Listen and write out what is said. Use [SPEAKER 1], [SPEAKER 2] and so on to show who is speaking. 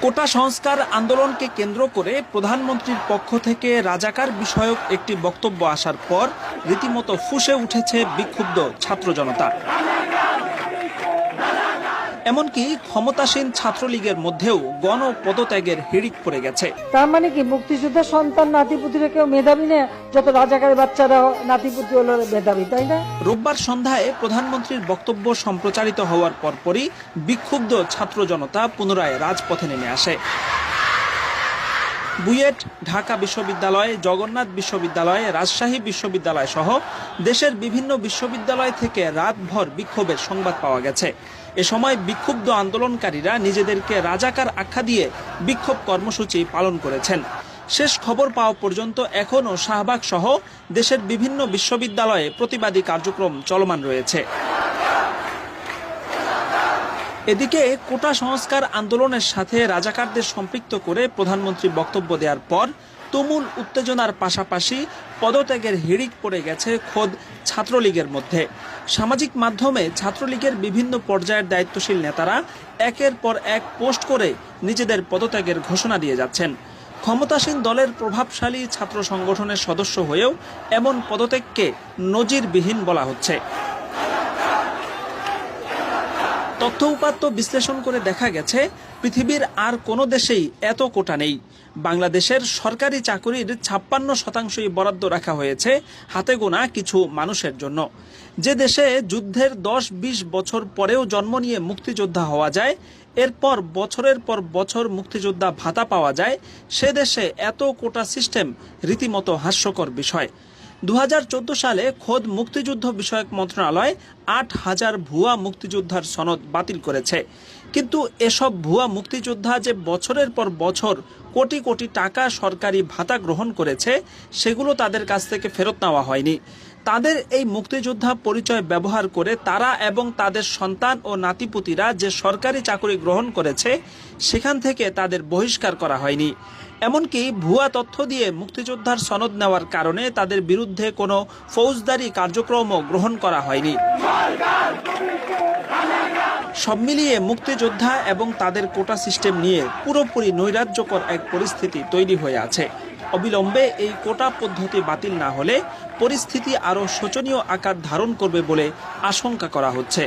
[SPEAKER 1] কোটা সংস্কার আন্দোলনকে কেন্দ্র করে প্রধানমন্ত্রীর পক্ষ থেকে রাজাকার বিষয়ক একটি বক্তব্য আসার পর রীতিমতো ফুঁসে উঠেছে বিক্ষুব্ধ ছাত্র জনতা। এমনকি ক্ষমতাসীন ছাত্রলীগের মধ্যেও গণপদত্যাগের হিড়িক পড়ে গেছে।
[SPEAKER 2] তার মানে কি মুক্তিযুদ্ধের সন্তান নাতিপুতিরা কেউ মেধাবী না, যত রাজাকারের বাচ্চারা নাতিপুতি হলো মেধাবী, তাই না?
[SPEAKER 1] রোববার সন্ধ্যায় প্রধানমন্ত্রীর বক্তব্য সম্প্রচারিত হওয়ার পরপরই বিক্ষুব্ধ ছাত্র জনতা পুনরায় রাজপথে নেমে আসে। বুয়েট, ঢাকা বিশ্ববিদ্যালয়, জগন্নাথ বিশ্ববিদ্যালয়, রাজশাহী বিশ্ববিদ্যালয় সহ দেশের বিভিন্ন বিশ্ববিদ্যালয় থেকে রাতভর বিক্ষোভের সংবাদ পাওয়া গেছে। এ সময় বিক্ষুব্ধ আন্দোলনকারীরা নিজেদেরকে রাজাকার আখ্যা দিয়ে বিক্ষোভ কর্মসূচি পালন করেছেন। শেষ খবর পাওয়া পর্যন্ত এখনও শাহবাগ সহ দেশের বিভিন্ন বিশ্ববিদ্যালয়ে প্রতিবাদী কার্যক্রম চলমান রয়েছে। এদিকে কোটা সংস্কার আন্দোলনের সাথে রাজাকারদের সম্পৃক্ত করে প্রধানমন্ত্রী বক্তব্য দেওয়ার পর তুমুল উত্তেজনার পাশাপাশি পদত্যাগের হিড়িক পড়ে গেছে খোদ ছাত্রলীগের মধ্যে। সামাজিক মাধ্যমে ছাত্রলীগের বিভিন্ন পর্যায়ের দায়িত্বশীল নেতারা একের পর এক পোস্ট করে নিজেদের পদত্যাগের ঘোষণা দিয়ে যাচ্ছেন। ক্ষমতাসীন দলের প্রভাবশালী ছাত্র সংগঠনের সদস্য হয়েও এমন পদত্যাগকে নজিরবিহীন বলা হচ্ছে। তথ্য উপাত্ত বিশ্লেষণ করে দেখা গেছে পৃথিবীর আর কোনো দেশেই এত কোটা নেই। বাংলাদেশের সরকারি চাকুরির 56% বরাদ্দ রাখা হয়েছে হাতে গোনা কিছু মানুষের জন্য। যে দেশে যুদ্ধের 10-20 বছর পরেও জন্ম নিয়ে মুক্তিযোদ্ধা হওয়া যায়, এরপর বছরের পর বছর মুক্তিযোদ্ধা ভাতা পাওয়া যায়, সে দেশে এত কোটা সিস্টেম রীতিমতো হাস্যকর বিষয়। 2014 সালে খোদ মুক্তিযুদ্ধ বিষয়ক মন্ত্রণালয় 8,000 ভুয়া মুক্তিযোদ্ধার সনদ বাতিল করেছে। কিন্তু এসব ভুয়া মুক্তিযোদ্ধা যে বছরের পর বছর কোটি কোটি টাকা সরকারি ভাতা গ্রহণ করেছে, সেগুলো তাদের কাছ থেকে ফেরত নেওয়া হয়নি। তাদের এই মুক্তিযোদ্ধা পরিচয় ব্যবহার করে তারা এবং তাদের সন্তান ও নাতিপুতিরা যে সরকারি চাকরি গ্রহণ করেছে, সেখান থেকে তাদের বহিষ্কার করা হয়নি। এমনকি ভুয়া তথ্য দিয়ে মুক্তিযোদ্ধার সনদ নেওয়ার কারণে তাদের বিরুদ্ধে কোনো ফৌজদারি কার্যক্রমও গ্রহণ করা হয়নি। সব মিলিয়ে মুক্তিযোদ্ধা এবং তাদের কোটা সিস্টেম নিয়ে পুরোপুরি নৈরাজ্যকর এক পরিস্থিতি তৈরি হয়ে আছে। অবিলম্বে এই কোটা পদ্ধতি বাতিল না হলে পরিস্থিতি আরও শোচনীয় আকার ধারণ করবে বলে আশঙ্কা করা হচ্ছে।